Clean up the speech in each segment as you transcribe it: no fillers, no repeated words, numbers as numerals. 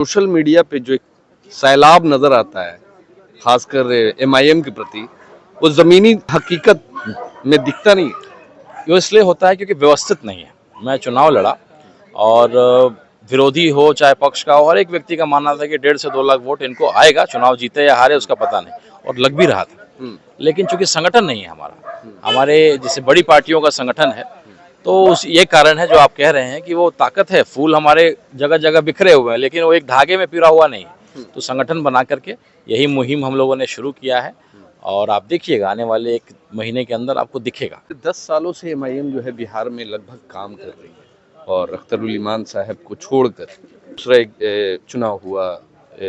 Social media पे जो एक सैलाब नजर आता है खासकर एमआईएम के प्रति, वो जमीनी हकीकत में दिखता नहीं है। ये इसलिए होता है क्योंकि व्यवस्थित नहीं है। मैं चुनाव लड़ा और विरोधी हो चाहे पक्ष का हो, हर एक व्यक्ति का मानना था कि 1.5 से 2 लाख वोट इनको आएगा, चुनाव जीते या हारे उसका पता नहीं, और लग भी रहा था। लेकिन चूंकि संगठन नहीं है हमारे जैसे बड़ी पार्टियों का संगठन है, तो ये कारण है जो आप कह रहे हैं कि वो ताकत है, फूल हमारे जगह जगह बिखरे हुए हैं लेकिन वो एक धागे में पिरा हुआ नहीं है। तो संगठन बना करके यही मुहिम हम लोगों ने शुरू किया है और आप देखिएगा आने वाले 1 महीने के अंदर आपको दिखेगा। 10 सालों से एमआईएम जो है बिहार में लगभग काम कर रही है और अख्तरुल इमान साहब को छोड़कर दूसरा एक चुनाव हुआ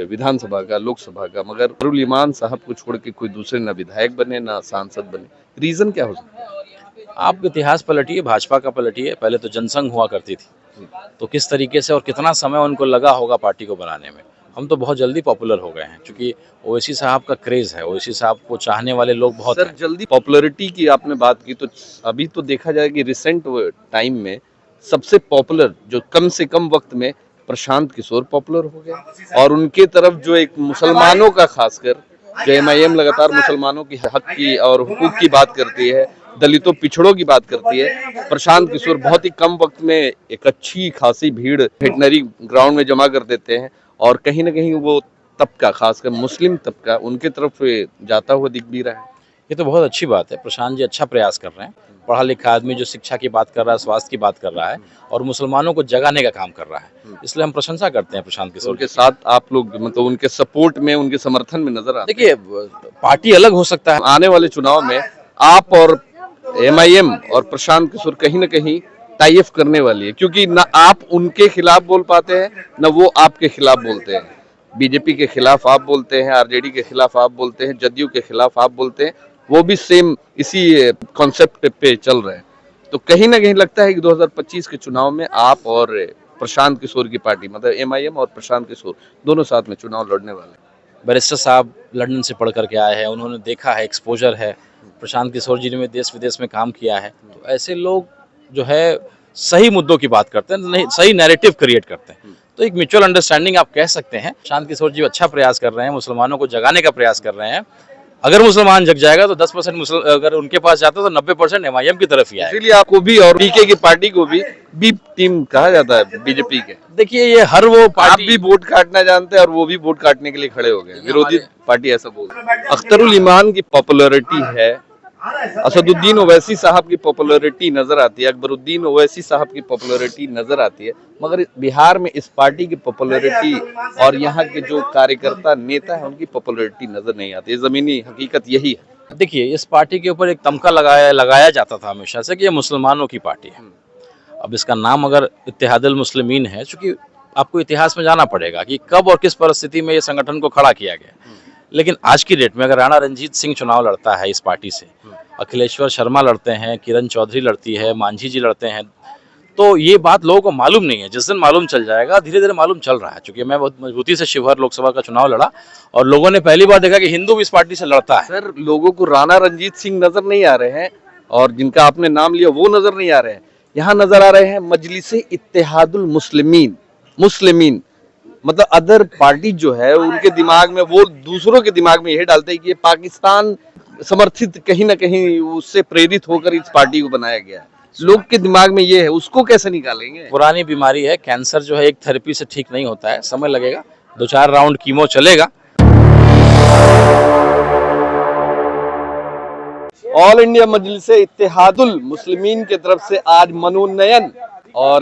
विधानसभा का, लोकसभा का, मगर अख्तरुल इमान साहब को छोड़ के कोई दूसरे ना विधायक बने ना सांसद बने। रीजन क्या हो सकता है? आप इतिहास पलटिए, भाजपा का पलटिए। पहले तो जनसंघ हुआ करती थी, तो किस तरीके से और कितना समय उनको लगा होगा पार्टी को बनाने में। हम तो बहुत जल्दी पॉपुलर हो गए हैं क्योंकि ओवैसी साहब का क्रेज है, ओवैसी साहब को चाहने वाले लोग बहुत सर हैं। जल्दी पॉपुलरिटी की आपने बात की, तो अभी तो देखा जाए कि रिसेंट टाइम में सबसे पॉपुलर जो कम से कम वक्त में प्रशांत किशोर पॉपुलर हो गए, और उनके तरफ जो एक मुसलमानों का, खासकर जो एमआईएम लगातार मुसलमानों की हक की और हुकूक की बात करती है, दलितों पिछड़ों की बात करती है, प्रशांत किशोर बहुत ही कम वक्त में एक अच्छी खासी भीड़ वेटनरी ग्राउंड में जमा कर देते हैं, और कहीं ना कहीं वो तबका, खासकर मुस्लिम तबका, उनके तरफ जाता हुआ दिख भी रहा है। ये तो बहुत अच्छी बात है। प्रशांत जी अच्छा प्रयास कर रहे हैं। पढ़ा लिखा आदमी जो शिक्षा की बात कर रहा है, स्वास्थ्य की बात कर रहा है और मुसलमानों को जगाने का काम कर रहा है, इसलिए हम प्रशंसा करते हैं प्रशांत किशोर। उनके साथ आप लोग मतलब उनके सपोर्ट में, उनके समर्थन में नजर आते देखिए, पार्टी अलग हो सकता है। आने वाले चुनाव में आप और एमआईएम और प्रशांत किशोर कहीं ना कहीं टाई अप करने वाली है, क्योंकि ना आप उनके खिलाफ बोल पाते हैं ना वो आपके खिलाफ बोलते हैं। बीजेपी के खिलाफ आप बोलते हैं, आरजेडी के खिलाफ आप बोलते हैं, जदयू के खिलाफ आप बोलते हैं, वो भी सेम इसी कॉन्सेप्ट पे चल रहे हैं। तो कहीं ना कहीं लगता है कि 2025 के चुनाव में आप और प्रशांत किशोर की पार्टी, मतलब एमआईएम और प्रशांत किशोर दोनों साथ में चुनाव लड़ने वाले हैं। बैरिस्टर साहब लंदन से पढ़ करके आए हैं, उन्होंने देखा है, एक्सपोजर है। प्रशांत किशोर जी ने देश विदेश में काम किया है, तो ऐसे लोग जो है सही मुद्दों की बात करते हैं, नहीं सही नैरेटिव क्रिएट करते हैं। तो एक म्यूचुअल अंडरस्टैंडिंग आप कह सकते हैं। प्रशांत किशोर जी अच्छा प्रयास कर रहे हैं, मुसलमानों को जगाने का प्रयास कर रहे हैं। अगर मुसलमान जग जाएगा तो 10% अगर उनके पास जाता तो 90% एमआईएम की तरफ ही आएगा। इसीलिए आपको भी और पीके की पार्टी को भी बी टीम कहा जाता है बीजेपी के। देखिए, ये हर वो आप पार्टी भी वोट काटना जानते हैं और वो भी वोट काटने के लिए खड़े हो गए, विरोधी पार्टी ऐसा बोल रही है। अख्तरुल इमान की पॉपुलैरिटी है, असदुद्दीन ओवैसी साहब की पॉपुलैरिटी नजर आती है, अकबरुद्दीन ओवैसी साहब की पॉपुलैरिटी नजर आती है, मगर बिहार में इस पार्टी की पॉपुलैरिटी और यहाँ के जो कार्यकर्ता नेता है उनकी पॉपुलैरिटी नजर नहीं आती। जमीनी हकीकत यही है। देखिए, इस पार्टी के ऊपर एक तमका लगाया जाता था हमेशा से कि ये मुसलमानों की पार्टी है। अब इसका नाम अगर इत्तेहादुल मुस्लिमीन है, चूंकि आपको इतिहास में जाना पड़ेगा कि कब और किस परिस्थिति में ये संगठन को खड़ा किया गया। लेकिन आज की डेट में अगर राणा रंजीत सिंह चुनाव लड़ता है इस पार्टी से, अखिलेश्वर शर्मा लड़ते हैं, किरण चौधरी लड़ती है, मांझी जी लड़ते हैं, तो ये बात लोगों को मालूम नहीं है। जिस दिन मालूम चल जाएगा, धीरे धीरे मालूम चल रहा है। चूंकि मैं बहुत मजबूती से शिवहर लोकसभा का चुनाव लड़ा और लोगों ने पहली बार देखा कि हिंदू भी इस पार्टी से लड़ता है। सर, लोगों को राणा रंजीत सिंह नजर नहीं आ रहे हैं और जिनका आपने नाम लिया वो नजर नहीं आ रहे हैं। यहाँ नजर आ रहे हैं मजलिसे इत्तेहादुल मुस्लिमीन, मतलब अदर पार्टी जो है उनके दिमाग में, वो दूसरों के दिमाग में यह डालते हैं कि ये पाकिस्तान समर्थित, कहीं ना कहीं उससे प्रेरित होकर इस पार्टी को बनाया गया है। लोग के दिमाग में ये है, उसको कैसे निकालेंगे? पुरानी बीमारी है, कैंसर जो है एक थेरेपी से ठीक नहीं होता है, समय लगेगा, 2-4 राउंड कीमो चलेगा। ऑल इंडिया मजलिसे इत्तेहादुल मुस्लिमीन की तरफ से आज मनोनयन और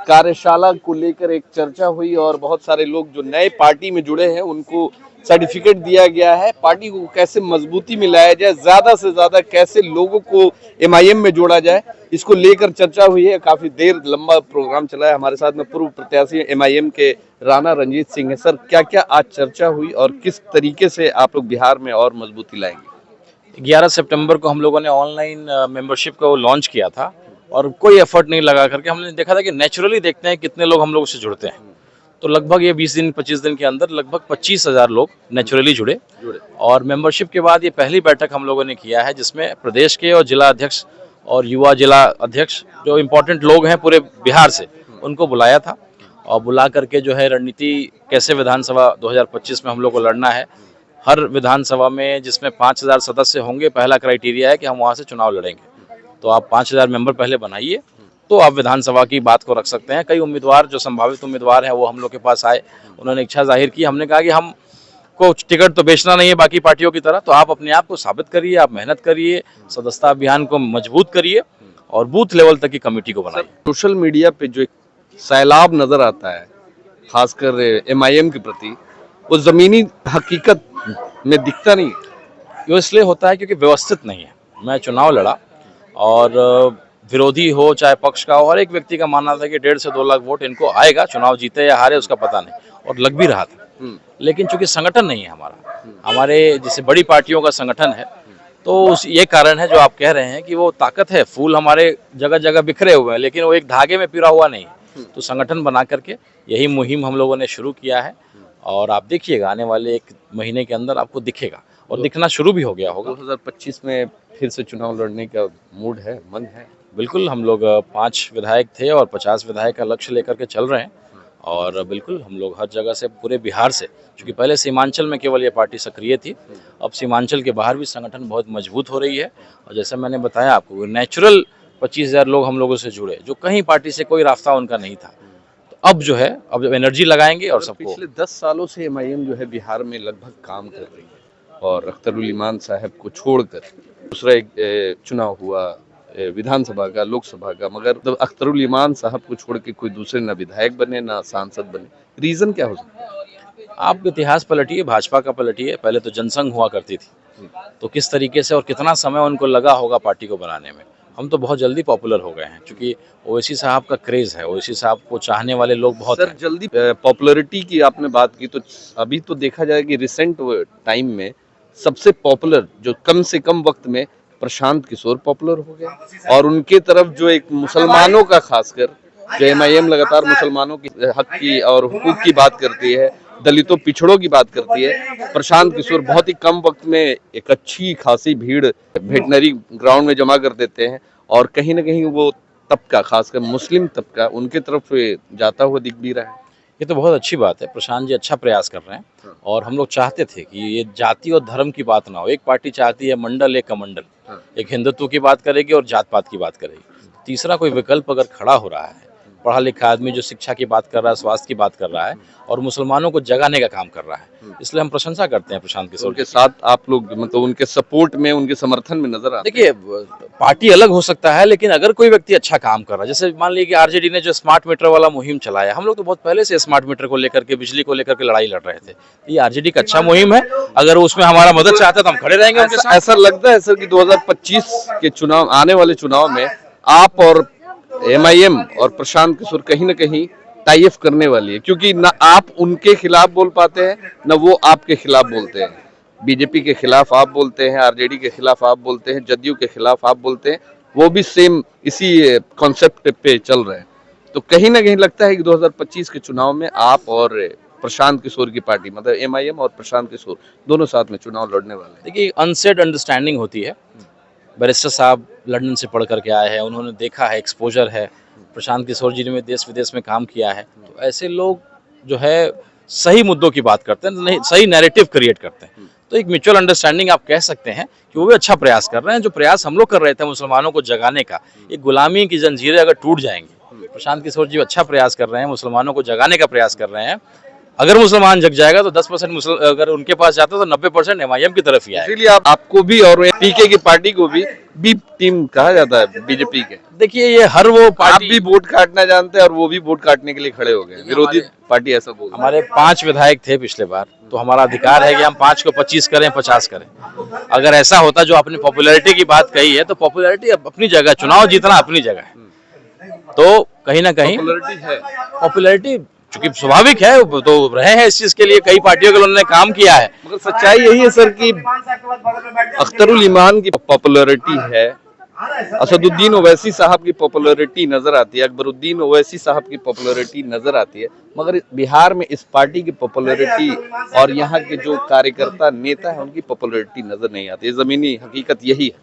कार्यशाला को लेकर एक चर्चा हुई और बहुत सारे लोग जो नए पार्टी में जुड़े हैं उनको सर्टिफिकेट दिया गया है। पार्टी को कैसे मजबूती में लाया जाए, ज्यादा से ज्यादा कैसे लोगों को एमआईएम में जोड़ा जाए, इसको लेकर चर्चा हुई है। काफी देर लंबा प्रोग्राम चला है। हमारे साथ में पूर्व प्रत्याशी एमआईएम के राणा रंजीत सिंह है। सर, क्या क्या आज चर्चा हुई और किस तरीके से आप लोग बिहार में और मजबूती लाएंगे? 11 सितंबर को हम लोगों ने ऑनलाइन मेंबरशिप को लॉन्च किया था और कोई एफर्ट नहीं लगा करके हमने देखा था कि नेचुरली देखते हैं कितने लोग हम लोगों से जुड़ते हैं। तो लगभग ये 20-25 दिन के अंदर लगभग 25,000 लोग नेचुरली जुड़े। और मेंबरशिप के बाद ये पहली बैठक हम लोगों ने किया है जिसमें प्रदेश के और जिला अध्यक्ष और युवा जिला अध्यक्ष जो इम्पोर्टेंट लोग हैं पूरे बिहार से, उनको बुलाया था और बुला करके जो है रणनीति कैसे विधानसभा 2025 में हम लोग को लड़ना है। हर विधानसभा में जिसमें 5,000 सदस्य होंगे, पहला क्राइटेरिया है कि हम वहाँ से चुनाव लड़ेंगे। तो आप 5,000 मेंबर पहले बनाइए, तो आप विधानसभा की बात को रख सकते हैं। कई उम्मीदवार जो संभावित उम्मीदवार हैं वो हम लोग के पास आए, उन्होंने इच्छा जाहिर की। हमने कहा कि हम को टिकट तो बेचना नहीं है बाकी पार्टियों की तरह, तो आप अपने आप को साबित करिए, आप मेहनत करिए, सदस्यता अभियान को मजबूत करिए और बूथ लेवल तक की कमेटी को बनाइए। सोशल मीडिया पे जो एक सैलाब नजर आता है खासकर एमआईएम के प्रति, वो जमीनी हकीकत में दिखता नहीं। ये इसलिए होता है क्योंकि व्यवस्थित नहीं है। मैं चुनाव लड़ा और विरोधी हो चाहे पक्ष का हो, हर एक व्यक्ति का मानना था कि 1.5 से 2 लाख वोट इनको आएगा, चुनाव जीते या हारे उसका पता नहीं, और लग भी रहा था। लेकिन चूंकि संगठन नहीं है हमारा, हमारे जैसे बड़ी पार्टियों का संगठन है, तो ये कारण है जो आप कह रहे हैं कि वो ताकत है, फूल हमारे जगह जगह बिखरे हुए हैं लेकिन वो एक धागे में पिरा हुआ नहीं है। तो संगठन बना करके यही मुहिम हम लोगों ने शुरू किया है और आप देखिएगा आने वाले 1 महीने के अंदर आपको दिखेगा और दिखना शुरू भी हो गया होगा। 2025 में फिर से चुनाव लड़ने का मूड है, मन है? बिल्कुल, हम लोग 5 विधायक थे और 50 विधायक का लक्ष्य लेकर के चल रहे हैं और बिल्कुल हम लोग हर जगह से, पूरे बिहार से, क्योंकि पहले सीमांचल में केवल ये पार्टी सक्रिय थी, अब सीमांचल के बाहर भी संगठन बहुत मजबूत हो रही है। और जैसे मैंने बताया आपको, नेचुरल 25,000 लोग हम लोगों से जुड़े जो कहीं पार्टी से कोई रास्ता उनका नहीं था। तो अब जो है, अब जब एनर्जी लगाएंगे और सबको। पिछले 10 सालों से एमआईएम जो है बिहार में लगभग काम कर रही है और अख्तरुल इमान साहब को छोड़कर दूसरा एक चुनाव हुआ विधानसभा का, लोकसभा का, मगर तो अख्तरुल इमान साहब को छोड़ के कोई दूसरे ना विधायक बने ना सांसद बने। रीजन क्या हो सकता है? आप इतिहास पलटिए, भाजपा का पलटिए, पहले तो जनसंघ हुआ करती थी, तो किस तरीके से और कितना समय उनको लगा होगा पार्टी को बनाने में। हम तो बहुत जल्दी पॉपुलर हो गए हैं क्योंकि ओवैसी साहब का क्रेज है, ओवैसी साहब को चाहने वाले लोग बहुत सर हैं। जल्दी पॉपुलैरिटी की आपने बात की, तो अभी तो देखा जाए कि रिसेंट टाइम में सबसे पॉपुलर जो कम से कम वक्त में प्रशांत किशोर पॉपुलर हो गए और उनके तरफ जो एक मुसलमानों का, खासकर जो एमआईएम लगातार मुसलमानों की हक की और हुकूक की बात करती है, दलितों पिछड़ों की बात करती है, प्रशांत किशोर बहुत ही कम वक्त में एक अच्छी खासी भीड़ वेटनरी ग्राउंड में जमा कर देते हैं और कहीं ना कहीं वो तबका, खासकर मुस्लिम तबका, उनके तरफ जाता हुआ दिख भी रहा है। ये तो बहुत अच्छी बात है, प्रशांत जी अच्छा प्रयास कर रहे हैं और हम लोग चाहते थे कि ये जाति और धर्म की बात ना हो। एक पार्टी चाहती है मंडल, एक कमंडल, एक हिंदुत्व की बात करेगी और जात पात की बात करेगी। तीसरा कोई विकल्प अगर खड़ा हो रहा है, पढ़ा लिखा आदमी जो शिक्षा की बात कर रहा है, स्वास्थ्य की बात कर रहा है और मुसलमानों को जगाने का काम कर रहा है, इसलिए हम प्रशंसा करते हैं प्रशांत किशोर उनके साथ आप लोग मतलब उनके सपोर्ट में, उनके समर्थन में नजर आते देखिए, पार्टी अलग हो सकता है लेकिन अगर कोई व्यक्ति अच्छा काम कर रहा है, जैसे मान लीजिए कि आरजेडी ने जो स्मार्ट मीटर वाला मुहिम चलाया, हम लोग तो बहुत पहले से स्मार्ट मीटर को लेकर के, बिजली को लेकर के लड़ाई लड़ रहे थे। ये आरजेडी का अच्छा मुहिम है, अगर उसमें हमारा मदद चाहता है तो हम खड़े रहेंगे उनके साथ। ऐसा लगता है सर कि 2025 के चुनाव, आने वाले चुनाव में आप और एमआईएम और प्रशांत किशोर कहीं ना कहीं टाई अप करने वाली है, क्योंकि ना आप उनके खिलाफ बोल पाते हैं ना वो आपके खिलाफ बोलते हैं। बीजेपी के खिलाफ आप बोलते हैं, आरजेडी के खिलाफ आप बोलते हैं, जदयू के खिलाफ आप बोलते हैं, वो भी सेम इसी कॉन्सेप्ट पे चल रहे हैं। तो कहीं ना कहीं लगता है कि 2025 के चुनाव में आप और प्रशांत किशोर की पार्टी, मतलब एमआईएम और प्रशांत किशोर दोनों साथ में चुनाव लड़ने वाले हैं। देखिए, अनसेड अंडरस्टैंडिंग होती है। बैरिस्टर साहब लंदन से पढ़ करके आए हैं, उन्होंने देखा है, एक्सपोजर है। प्रशांत किशोर जी ने देश विदेश में काम किया है, तो ऐसे लोग जो है सही मुद्दों की बात करते हैं, नहीं सही नैरेटिव क्रिएट करते हैं। तो एक म्यूचुअल अंडरस्टैंडिंग आप कह सकते हैं कि वो भी अच्छा प्रयास कर रहे हैं। जो प्रयास हम लोग कर रहे थे मुसलमानों को जगाने का, ये गुलामी की जंजीरें अगर टूट जाएंगी, प्रशांत किशोर जी अच्छा प्रयास कर रहे हैं, मुसलमानों को जगाने का प्रयास कर रहे हैं। अगर मुसलमान जग जाएगा तो 10% अगर उनके पास जाता तो 90% एमआईएम की तरफ ही आएगा। इसीलिए आपको भी और पीके की पार्टी को भी बी टीम कहा जाता है बीजेपी के। देखिए, ये हर वो आप पार्टी, भी वोट काटना जानते हैं और वो भी वोट काटने के लिए खड़े हो गए, विरोधी पार्टी ऐसा बोल। हमारे 5 विधायक थे पिछले बार, तो हमारा अधिकार है कि हम 5 को 25 करें, 50 करें। अगर ऐसा होता, जो आपने पॉपुलैरिटी की बात कही है, तो पॉपुलैरिटी अपनी जगह, चुनाव जीतना अपनी जगह है। तो कहीं ना कहीं पॉपुलैरिटी है, पॉपुलैरिटी चूंकि स्वाभाविक है, तो रहे हैं इस चीज के लिए, कई पार्टियों के लिए उन्होंने काम किया है। मगर सच्चाई यही है सर कि अख्तरुल इमान की पॉपुलैरिटी है, असदुद्दीन ओवैसी साहब की पॉपुलैरिटी नजर आती है, अकबरुद्दीन ओवैसी साहब की पॉपुलैरिटी नजर आती है, मगर बिहार में इस पार्टी की पॉपुलैरिटी और यहाँ के जो कार्यकर्ता नेता है उनकी पॉपुलैरिटी नजर नहीं आती है। जमीनी हकीकत यही है,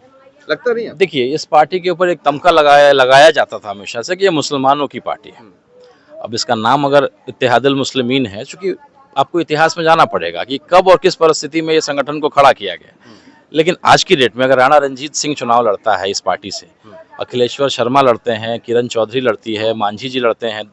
लगता नहीं है? देखिए, इस पार्टी के ऊपर एक तमका लगाया जाता था हमेशा से कि ये मुसलमानों की पार्टी है। अब इसका नाम अगर इत्तेहादुल मुस्लिमीन है, चूंकि आपको इतिहास में जाना पड़ेगा कि कब और किस परिस्थिति में ये संगठन को खड़ा किया गया, लेकिन आज की डेट में अगर राणा रंजीत सिंह चुनाव लड़ता है इस पार्टी से, अखिलेश्वर शर्मा लड़ते हैं, किरण चौधरी लड़ती है, मांझी जी लड़ते हैं,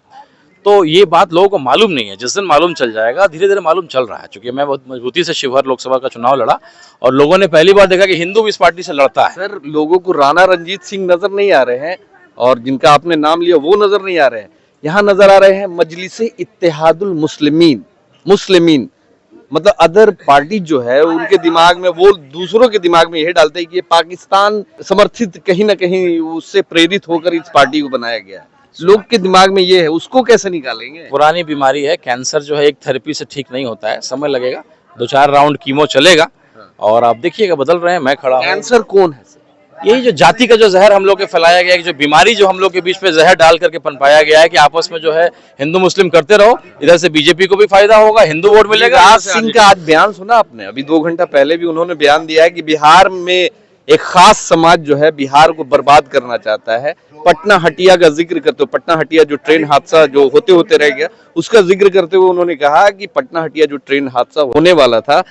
तो ये बात लोगों को मालूम नहीं है। जिस दिन मालूम चल जाएगा, धीरे धीरे मालूम चल रहा है, क्योंकि मैं बहुत मजबूती से शिवहर लोकसभा का चुनाव लड़ा और लोगों ने पहली बार देखा कि हिंदू भी इस पार्टी से लड़ता है। सर, लोगों को राणा रंजीत सिंह नजर नहीं आ रहे हैं और जिनका आपने नाम लिया वो नजर नहीं आ रहे हैं, यहाँ नजर आ रहे हैं मजलिसे इत्तेहादुल मुस्लिमीन। मुस्लिमीन मतलब अदर पार्टी जो है उनके दिमाग में, वो दूसरों के दिमाग में यह डालते हैं कि ये पाकिस्तान समर्थित कहीं ना कहीं उससे प्रेरित होकर इस पार्टी को बनाया गया है। लोग के दिमाग में ये है, उसको कैसे निकालेंगे? पुरानी बीमारी है, कैंसर जो है एक थेरेपी से ठीक नहीं होता है, समय लगेगा, 2-4 राउंड कीमो चलेगा और आप देखिएगा बदल रहे हैं। मैं खड़ा हूं। कैंसर कौन है? यही जो जाति का जो जहर हम लोग के फैलाया गया है, जो बीमारी जो हम लोग के बीच में जहर डाल करके पनपाया गया है कि आपस में जो है हिंदू मुस्लिम करते रहो, इधर से बीजेपी को भी फायदा होगा, हिंदू वोट मिलेगा। राज सिंह का आज बयान सुना आपने? अभी 2 घंटा पहले भी उन्होंने बयान दिया है कि बिहार में एक खास समाज जो है बिहार को बर्बाद करना चाहता है। पटना हटिया का जिक्र करते हुए, पटना हटिया जो ट्रेन हादसा जो होते होते रह गया, उसका जिक्र करते हुए उन्होंने कहा कि पटना हटिया जो ट्रेन हादसा होने वाला था,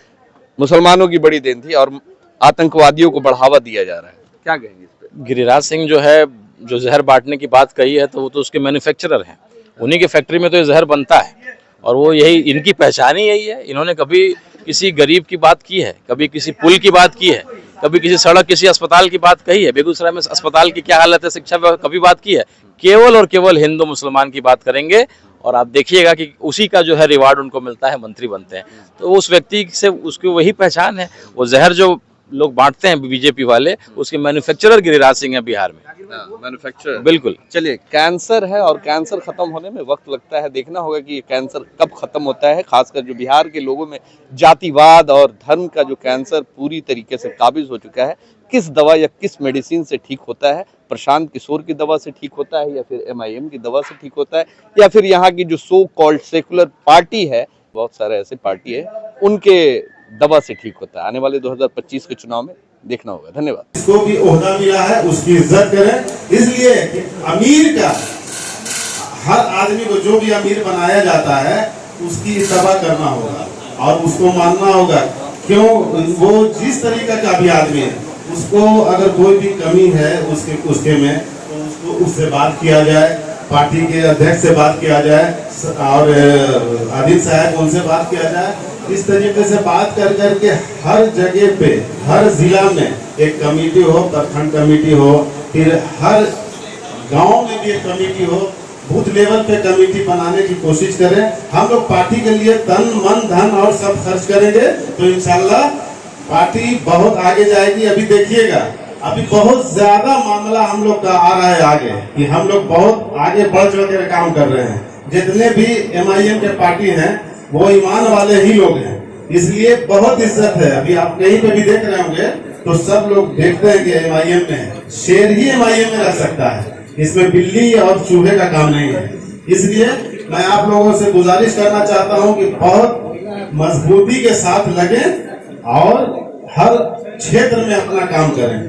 मुसलमानों की बड़ी देन थी और आतंकवादियों को बढ़ावा दिया जा रहा है। क्या कहेंगे इस पे? गिरिराज सिंह जो है, जो जहर बांटने की बात कही है, तो वो तो उसके मैन्युफैक्चरर हैं, उन्हीं के फैक्ट्री में तो ये जहर बनता है और वो यही, इनकी पहचान ही यही है। इन्होंने कभी किसी गरीब की बात की है, कभी किसी पुल की बात की है, कभी किसी सड़क, किसी अस्पताल की बात कही है, बेगूसराय में अस्पताल की क्या हालत है, शिक्षा कभी बात की है? केवल और केवल हिंदू मुसलमान की बात करेंगे और आप देखिएगा कि उसी का जो है रिवार्ड उनको मिलता है, मंत्री बनते हैं। तो उस व्यक्ति से उसकी वही पहचान है। वो जहर जो लोग बांटते हैं बीजेपी वाले, उसके मैन्युफैक्चरर गिरिराज सिंह है बिहार में। मैन्युफैक्चरर, बिल्कुल। चलिए, कैंसर है और कैंसर खत्म होने में वक्त लगता है। देखना होगा कि ये कैंसर कब खत्म होता है, खासकर जो बिहार के लोगों में जातिवाद और धर्म का जो कैंसर पूरी तरीके से काबिज हो चुका है। किस दवा या किस मेडिसिन से ठीक होता है? प्रशांत किशोर की दवा से ठीक होता है या फिर MIM की दवा से ठीक होता है या फिर यहाँ की जो सो कॉल्ड सेकुलर पार्टी है, बहुत सारे ऐसे पार्टी है, उनके दवा से ठीक होता है? आने वाले 2025 के चुनाव में देखना होगा। धन्यवाद। जिसको भी ओहदा मिला है उसकी इज्जत करें, इसलिए कि अमीर का, हर आदमी को जो भी अमीर बनाया जाता है उसकी इत्तबा करना होगा और उसको मानना होगा। क्यों? वो जिस तरीके का भी आदमी है, उसको अगर कोई भी कमी है उसके में, तो उसको उससे बात किया जाए, पार्टी के अध्यक्ष से बात किया जाए और आदिल साहब उनसे बात किया जाए। इस तरीके से बात कर करके हर जगह पे, हर जिला में एक कमेटी हो, प्रखंड कमेटी हो, फिर हर गांव में भी एक कमेटी हो, बूथ लेवल पे कमेटी बनाने की कोशिश करें। हम लोग पार्टी के लिए तन मन धन और सब खर्च करेंगे तो इंशाल्लाह पार्टी बहुत आगे जाएगी। अभी देखिएगा, अभी बहुत ज्यादा मामला हम लोग का आ रहा है आगे, कि हम लोग बहुत आगे बढ़ चढ़ कर काम कर रहे हैं। जितने भी MIM के पार्टी हैं वो ईमान वाले ही लोग हैं, इसलिए बहुत इज्जत है। अभी आप कहीं पे भी देख रहे होंगे तो सब लोग देखते हैं कि MIM में शेर ही MIM में रह सकता है, इसमें बिल्ली और चूहे का काम नहीं है। इसलिए मैं आप लोगों से गुजारिश करना चाहता हूं कि बहुत मजबूती के साथ लगें और हर क्षेत्र में अपना काम करें।